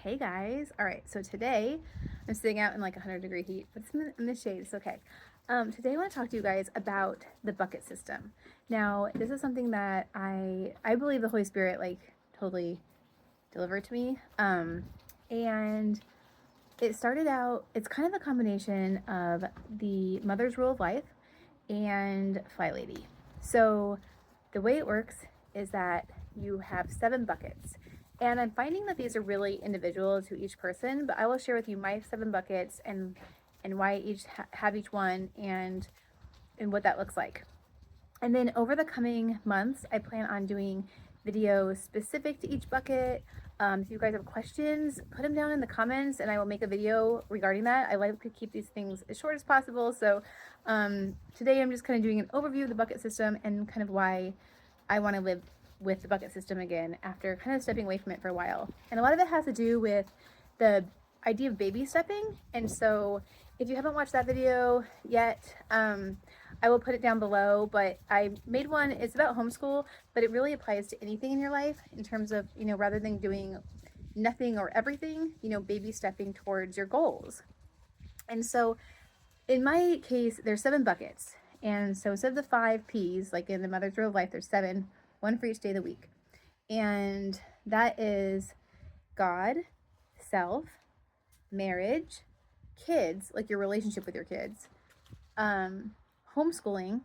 Hey guys. All right, so today I'm sitting out in like 100-degree heat, but it's in the shade. It's okay. Today I want to talk to you guys about the bucket system. Now, this is something that I believe the Holy Spirit like totally delivered to me. And it started out, it's kind of a combination of the Mother's Rule of Life and Fly Lady. So the way it works is that you have 7 buckets. And I'm finding that these are really individual to each person, but I will share with you my 7 buckets and why I have each one and what that looks like. And then over the coming months, I plan on doing videos specific to each bucket. If you guys have questions, put them down in the comments and I will make a video regarding that. I like to keep these things as short as possible. So today I'm just kind of doing an overview of the bucket system and kind of why I want to live with the bucket system again after kind of stepping away from it for a while. And a lot of it has to do with the idea of baby stepping. And so if you haven't watched that video yet, I will put it down below, but I made one, it's about homeschool, but it really applies to anything in your life in terms of, rather than doing nothing or everything, baby stepping towards your goals. And so in my case, there's 7 buckets. And so instead of the 5 P's, like in the Mother's Rule of Life, there's 7, one for each day of the week. And that is God, self, marriage, kids, like your relationship with your kids, homeschooling,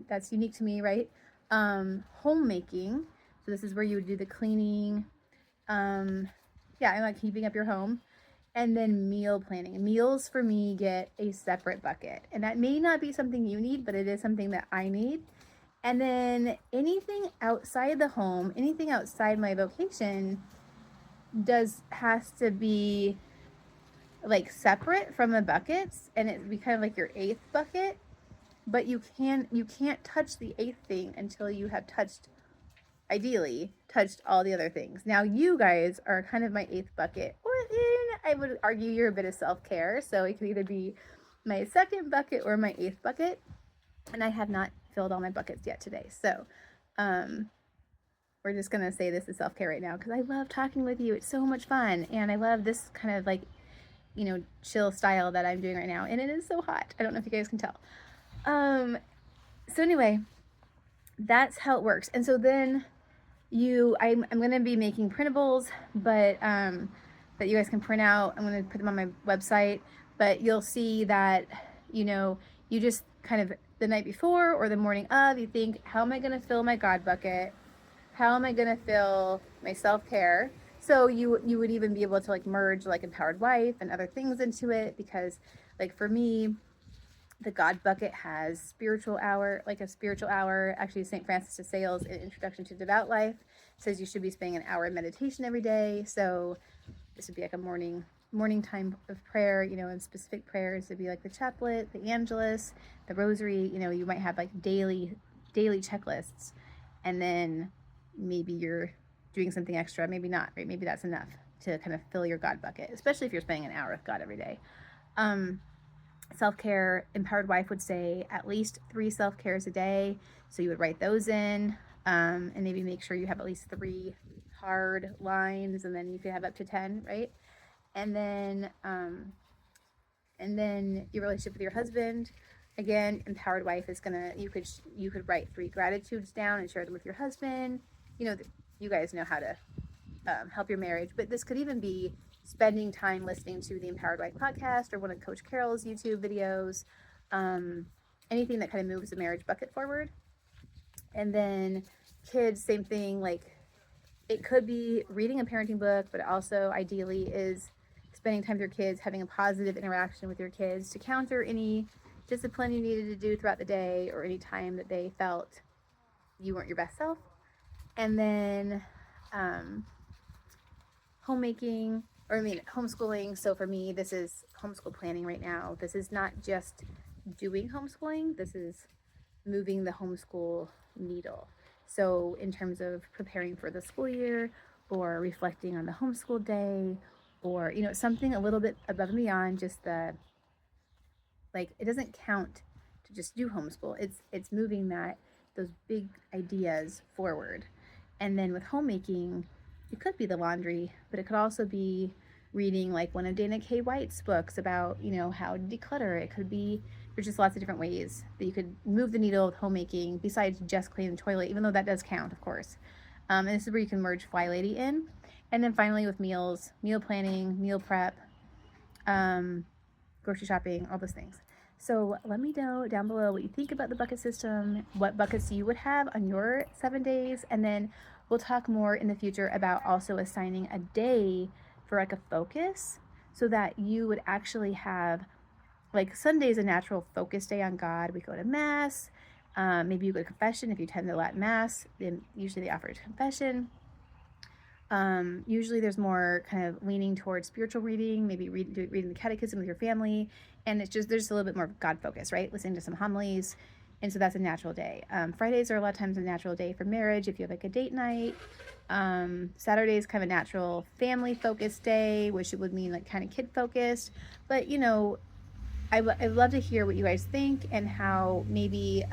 that's unique to me, right? Homemaking, so this is where you would do the cleaning, and like keeping up your home. And then meal planning. Meals for me get a separate bucket. And that may not be something you need, but it is something that I need. And then anything outside the home, anything outside my vocation has to be like separate from the buckets, and it'd be kind of like your 8th bucket. But you can't touch the 8th thing until you have ideally touched all the other things. Now you guys are kind of my 8th bucket, or I would argue you're a bit of self-care, so it could either be my 2nd bucket or my 8th bucket. And I have not filled all my buckets yet today, so we're just gonna say this is self-care right now because I love talking with you. It's so much fun, and I love this kind of like chill style that I'm doing right now, and it is so hot. I don't know if you guys can tell. So anyway, that's how it works. And so then I'm going to be making printables, but that you guys can print out. I'm going to put them on my website, but you'll see that, you just kind of the night before or the morning of, you think, how am I going to fill my God bucket? How am I going to fill my self-care? So you would even be able to like merge like Empowered Wife and other things into it, because like for me, the God bucket has spiritual hour, like a spiritual hour. Actually, St. Francis de Sales in Introduction to Devout Life says you should be spending an hour in meditation every day. So this would be like a morning time of prayer, and specific prayers would be like the chaplet, the angelus, the rosary. You might have like daily checklists, and then maybe you're doing something extra, maybe not, right? Maybe that's enough to kind of fill your God bucket, especially if you're spending an hour with God every day. Self-care, Empowered Wife would say at least 3 self-cares a day. So you would write those in, and maybe make sure you have at least 3 hard lines, and then you could have up to 10, right? And then your relationship with your husband. Again, Empowered Wife is you could write 3 gratitudes down and share them with your husband. You guys know how to help your marriage, but this could even be spending time listening to the Empowered Wife podcast or one of Coach Carol's YouTube videos, anything that kind of moves the marriage bucket forward. And then kids, same thing, like it could be reading a parenting book, but also ideally is spending time with your kids, having a positive interaction with your kids to counter any discipline you needed to do throughout the day or any time that they felt you weren't your best self. And then homeschooling. So for me, this is homeschool planning right now. This is not just doing homeschooling, this is moving the homeschool needle. So in terms of preparing for the school year or reflecting on the homeschool day, or something a little bit above and beyond just it doesn't count to just do homeschool. It's moving those big ideas forward. And then with homemaking, it could be the laundry, but it could also be reading like one of Dana K. White's books about, how to declutter. It could be, there's just lots of different ways that you could move the needle with homemaking besides just cleaning the toilet, even though that does count, of course. And this is where you can merge Fly Lady in. And then finally with meals, meal planning, meal prep, grocery shopping, all those things. So let me know down below what you think about the bucket system, what buckets you would have on your 7 days, and then we'll talk more in the future about also assigning a day for like a focus so that you would actually have, like, Sunday is a natural focus day on God. We go to Mass. Maybe you go to confession if you attend the Latin Mass. Then usually they offer confession. Usually there's more kind of leaning towards spiritual reading, maybe reading the catechism with your family. And it's just, there's a little bit more God focus, right? Listening to some homilies. And so that's a natural day. Fridays are a lot of times a natural day for marriage if you have like a date night. Saturday is kind of a natural family focused day, which it would mean like kind of kid focused. But I'd love to hear what you guys think and how maybe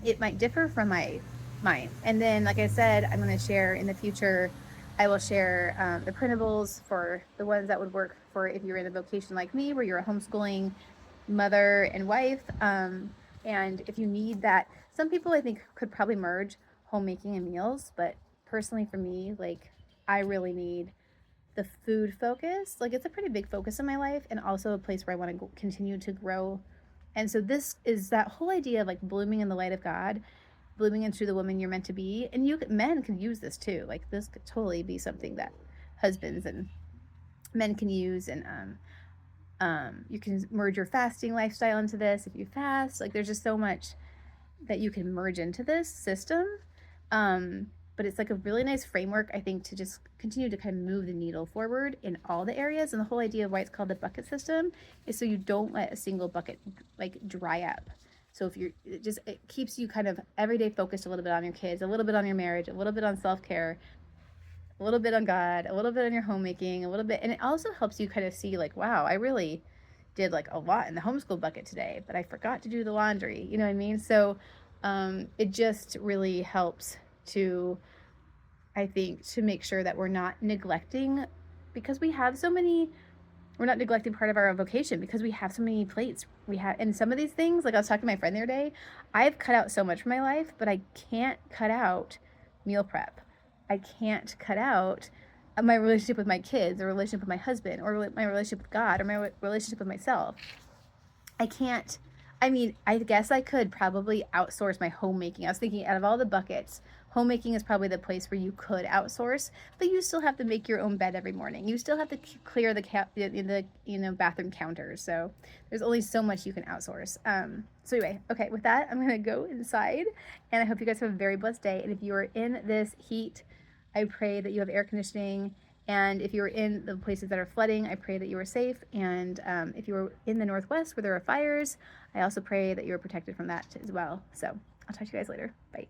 it might differ from mine. And then, like I said, I'm going to share in the future, I will share the printables for the ones that would work for if you're in a vocation like me, where you're a homeschooling mother and wife. And if you need that, some people I think could probably merge homemaking and meals, but personally for me, like, I really need the food focus. Like, it's a pretty big focus in my life and also a place where I want to continue to grow. And so this is that whole idea of like blooming in the light of God, blooming into the woman you're meant to be. And men can use this too. Like, this could totally be something that husbands and men can use. And you can merge your fasting lifestyle into this if you fast. Like, there's just so much that you can merge into this system. But it's like a really nice framework, I think, to just continue to kind of move the needle forward in all the areas. And the whole idea of why it's called the bucket system is so you don't let a single bucket like dry up. So if it keeps you kind of everyday focused a little bit on your kids, a little bit on your marriage, a little bit on self-care, a little bit on God, a little bit on your homemaking, a little bit. And it also helps you kind of see like, wow, I really did like a lot in the homeschool bucket today, but I forgot to do the laundry. You know what I mean? So it just really helps to, I think, to make sure that we're not neglecting, because we have so many, we're not neglecting part of our vocation because we have so many plates. And some of these things, like I was talking to my friend the other day, I've cut out so much from my life, but I can't cut out meal prep. I can't cut out my relationship with my kids, or relationship with my husband, or my relationship with God, or my relationship with myself. I can't. I mean, I guess I could probably outsource my homemaking. I was thinking, out of all the buckets, homemaking is probably the place where you could outsource, but you still have to make your own bed every morning. You still have to clear the bathroom counters. So there's only so much you can outsource. So anyway, okay, with that, I'm gonna go inside, and I hope you guys have a very blessed day. And if you are in this heat, I pray that you have air conditioning. And if you're in the places that are flooding, I pray that you are safe. And if you're in the Northwest where there are fires, I also pray that you are protected from that as well. So I'll talk to you guys later. Bye.